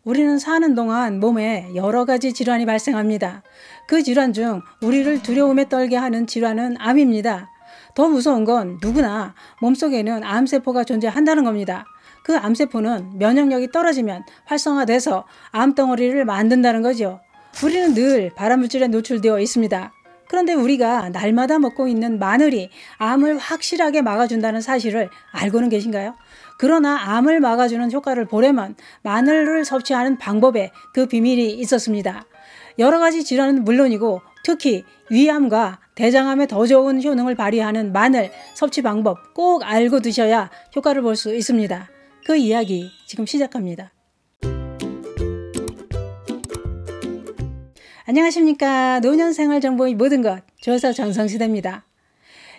우리는 사는 동안 몸에 여러 가지 질환이 발생합니다. 그 질환 중 우리를 두려움에 떨게 하는 질환은 암입니다. 더 무서운 건 누구나 몸속에는 암세포가 존재한다는 겁니다. 그 암세포는 면역력이 떨어지면 활성화돼서 암덩어리를 만든다는 거죠. 우리는 늘 발암물질에 노출되어 있습니다. 그런데 우리가 날마다 먹고 있는 마늘이 암을 확실하게 막아준다는 사실을 알고는 계신가요? 그러나 암을 막아주는 효과를 보려면 마늘을 섭취하는 방법에 그 비밀이 있었습니다. 여러 가지 질환은 물론이고 특히 위암과 대장암에 더 좋은 효능을 발휘하는 마늘 섭취 방법 꼭 알고 드셔야 효과를 볼 수 있습니다. 그 이야기 지금 시작합니다. 안녕하십니까. 노년생활정보의 모든 것 조사 정성시대입니다.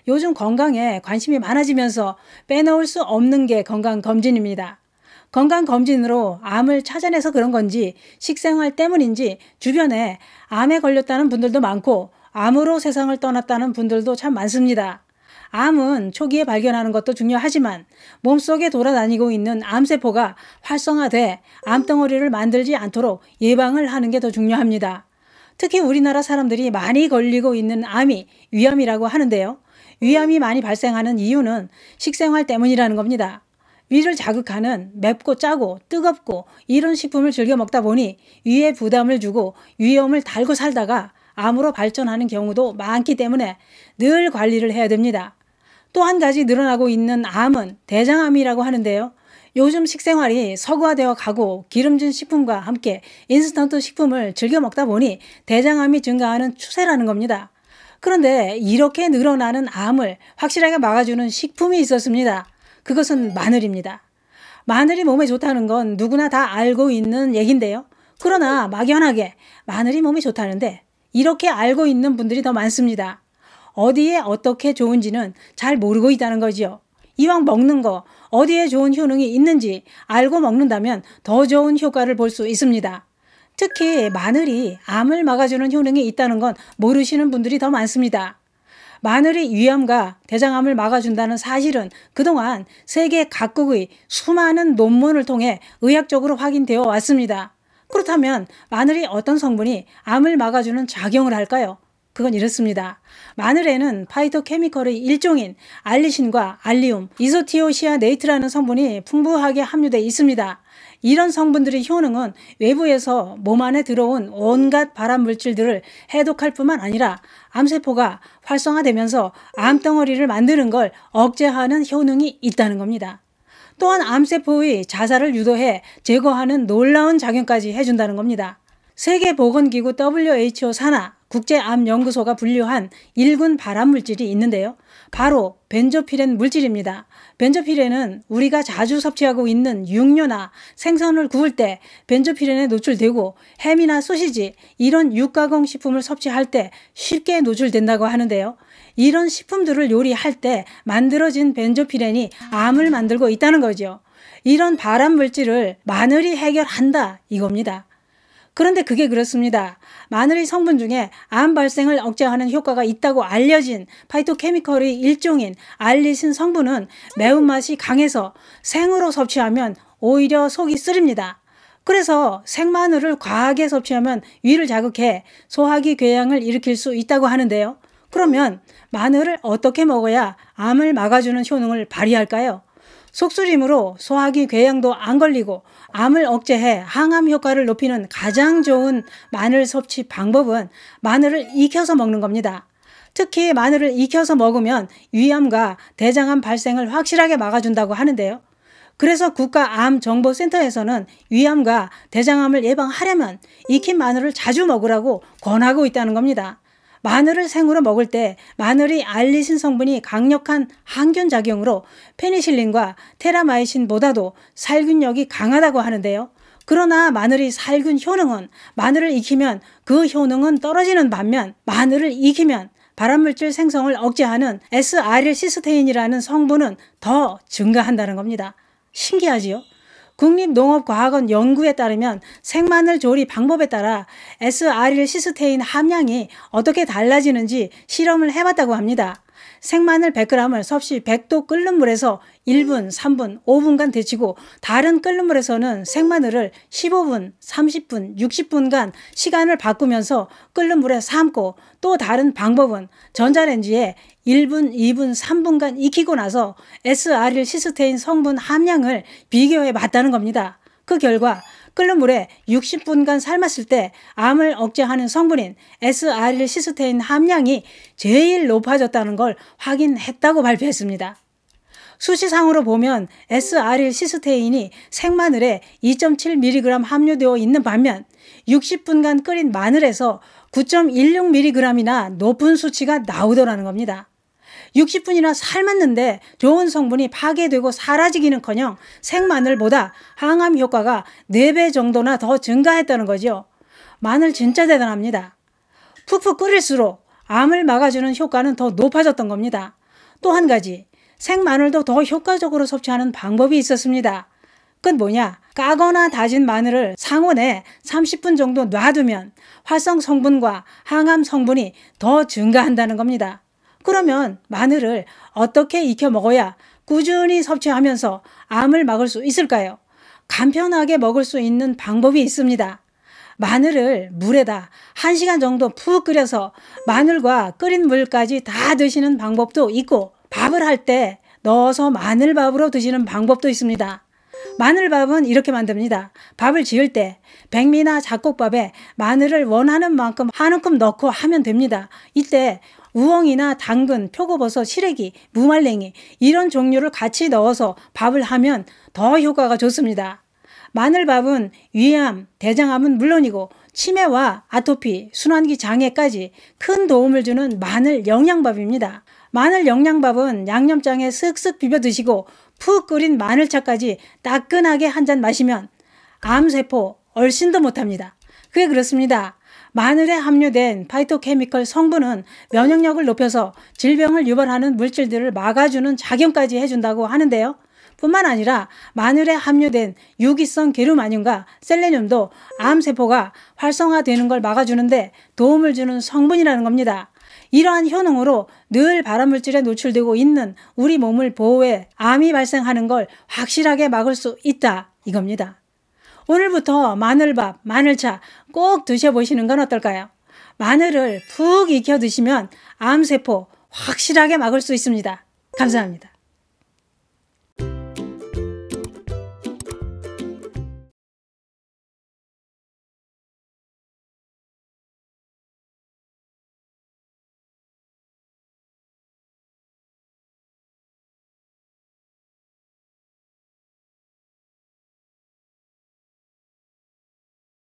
요즘 건강에 관심이 많아지면서 빼놓을 수 없는 게 건강검진입니다. 건강검진으로 암을 찾아내서 그런 건지 식생활 때문인지 주변에 암에 걸렸다는 분들도 많고 암으로 세상을 떠났다는 분들도 참 많습니다. 암은 초기에 발견하는 것도 중요하지만 몸속에 돌아다니고 있는 암세포가 활성화돼 암덩어리를 만들지 않도록 예방을 하는 게 더 중요합니다. 특히 우리나라 사람들이 많이 걸리고 있는 암이 위암이라고 하는데요. 위암이 많이 발생하는 이유는 식생활 때문이라는 겁니다. 위를 자극하는 맵고 짜고 뜨겁고 이런 식품을 즐겨 먹다 보니 위에 부담을 주고 위험을 달고 살다가 암으로 발전하는 경우도 많기 때문에 늘 관리를 해야 됩니다. 또 한 가지 늘어나고 있는 암은 대장암이라고 하는데요. 요즘 식생활이 서구화되어 가고 기름진 식품과 함께 인스턴트 식품을 즐겨 먹다 보니 대장암이 증가하는 추세라는 겁니다. 그런데 이렇게 늘어나는 암을 확실하게 막아주는 식품이 있었습니다. 그것은 마늘입니다. 마늘이 몸에 좋다는 건 누구나 다 알고 있는 얘긴데요. 그러나 막연하게 마늘이 몸에 좋다는데 이렇게 알고 있는 분들이 더 많습니다. 어디에 어떻게 좋은지는 잘 모르고 있다는 거지요. 이왕 먹는 거 어디에 좋은 효능이 있는지 알고 먹는다면 더 좋은 효과를 볼 수 있습니다. 특히 마늘이 암을 막아주는 효능이 있다는 건 모르시는 분들이 더 많습니다. 마늘이 위암과 대장암을 막아준다는 사실은 그동안 세계 각국의 수많은 논문을 통해 의학적으로 확인되어 왔습니다. 그렇다면 마늘이 어떤 성분이 암을 막아주는 작용을 할까요? 그건 이렇습니다. 마늘에는 파이토케미컬의 일종인 알리신과 알리움, 이소티오시아네이트라는 성분이 풍부하게 함유되어 있습니다. 이런 성분들의 효능은 외부에서 몸 안에 들어온 온갖 발암물질들을 해독할 뿐만 아니라 암세포가 활성화되면서 암덩어리를 만드는 걸 억제하는 효능이 있다는 겁니다. 또한 암세포의 자살을 유도해 제거하는 놀라운 작용까지 해준다는 겁니다. 세계보건기구 WHO 산하 국제암연구소가 분류한 1군 발암물질이 있는데요. 바로 벤조피렌 물질입니다. 벤조피렌은 우리가 자주 섭취하고 있는 육류나 생선을 구울 때 벤조피렌에 노출되고 햄이나 소시지 이런 육가공 식품을 섭취할 때 쉽게 노출된다고 하는데요. 이런 식품들을 요리할 때 만들어진 벤조피렌이 암을 만들고 있다는 거죠. 이런 발암물질을 마늘이 해결한다 이겁니다. 그런데 그게 그렇습니다. 마늘의 성분 중에 암 발생을 억제하는 효과가 있다고 알려진 파이토케미컬의 일종인 알리신 성분은 매운맛이 강해서 생으로 섭취하면 오히려 속이 쓰립니다. 그래서 생마늘을 과하게 섭취하면 위를 자극해 소화기 궤양을 일으킬 수 있다고 하는데요. 그러면 마늘을 어떻게 먹어야 암을 막아주는 효능을 발휘할까요? 속쓰림으로 소화기 궤양도 안 걸리고 암을 억제해 항암 효과를 높이는 가장 좋은 마늘 섭취 방법은 마늘을 익혀서 먹는 겁니다. 특히 마늘을 익혀서 먹으면 위암과 대장암 발생을 확실하게 막아준다고 하는데요. 그래서 국가암정보센터에서는 위암과 대장암을 예방하려면 익힌 마늘을 자주 먹으라고 권하고 있다는 겁니다. 마늘을 생으로 먹을 때 마늘이 알리신 성분이 강력한 항균 작용으로 페니실린과 테라마이신보다도 살균력이 강하다고 하는데요. 그러나 마늘의 살균 효능은 마늘을 익히면 그 효능은 떨어지는 반면 마늘을 익히면 발암물질 생성을 억제하는 S아릴시스테인이라는 성분은 더 증가한다는 겁니다. 신기하지요? 국립농업과학원 연구에 따르면 생마늘 조리 방법에 따라 S아릴시스테인 함량이 어떻게 달라지는지 실험을 해봤다고 합니다. 생마늘 100g을 섭씨 100도 끓는 물에서 1분, 3분, 5분간 데치고 다른 끓는 물에서는 생마늘을 15분, 30분, 60분간 시간을 바꾸면서 끓는 물에 삶고, 또 다른 방법은 전자레인지에 1분, 2분, 3분간 익히고 나서 S아릴시스테인 성분 함량을 비교해 봤다는 겁니다. 그 결과 끓는 물에 60분간 삶았을 때 암을 억제하는 성분인 S아릴시스테인 함량이 제일 높아졌다는 걸 확인했다고 발표했습니다. 수치상으로 보면 S아릴시스테인이 생마늘에 2.7mg 함유되어 있는 반면 60분간 끓인 마늘에서 9.16mg이나 높은 수치가 나오더라는 겁니다. 60분이나 삶았는데 좋은 성분이 파괴되고 사라지기는커녕 생마늘보다 항암 효과가 4배 정도나 더 증가했다는 거죠. 마늘 진짜 대단합니다. 푹푹 끓일수록 암을 막아주는 효과는 더 높아졌던 겁니다. 또 한 가지, 생마늘도 더 효과적으로 섭취하는 방법이 있었습니다. 그건 뭐냐? 까거나 다진 마늘을 상온에 30분 정도 놔두면 활성 성분과 항암 성분이 더 증가한다는 겁니다. 그러면 마늘을 어떻게 익혀 먹어야 꾸준히 섭취하면서 암을 막을 수 있을까요? 간편하게 먹을 수 있는 방법이 있습니다. 마늘을 물에다 1시간 정도 푹 끓여서 마늘과 끓인 물까지 다 드시는 방법도 있고, 밥을 할 때 넣어서 마늘밥으로 드시는 방법도 있습니다. 마늘밥은 이렇게 만듭니다. 밥을 지을 때 백미나 잡곡밥에 마늘을 원하는 만큼 한 움큼 넣고 하면 됩니다. 이때 우엉이나 당근, 표고버섯, 시래기, 무말랭이 이런 종류를 같이 넣어서 밥을 하면 더 효과가 좋습니다. 마늘밥은 위암, 대장암은 물론이고 치매와 아토피, 순환기 장애까지 큰 도움을 주는 마늘 영양밥입니다. 마늘 영양밥은 양념장에 쓱쓱 비벼 드시고 푹 끓인 마늘차까지 따끈하게 한 잔 마시면 암세포 얼씬도 못합니다. 그게 그렇습니다. 마늘에 함유된 파이토케미컬 성분은 면역력을 높여서 질병을 유발하는 물질들을 막아주는 작용까지 해준다고 하는데요. 뿐만 아니라 마늘에 함유된 유기성 게르마늄과 셀레늄도 암세포가 활성화되는 걸 막아주는데 도움을 주는 성분이라는 겁니다. 이러한 효능으로 늘 발암물질에 노출되고 있는 우리 몸을 보호해 암이 발생하는 걸 확실하게 막을 수 있다, 이겁니다. 오늘부터 마늘밥, 마늘차 꼭 드셔보시는 건 어떨까요? 마늘을 푹 익혀 드시면 암세포 확실하게 막을 수 있습니다. 감사합니다.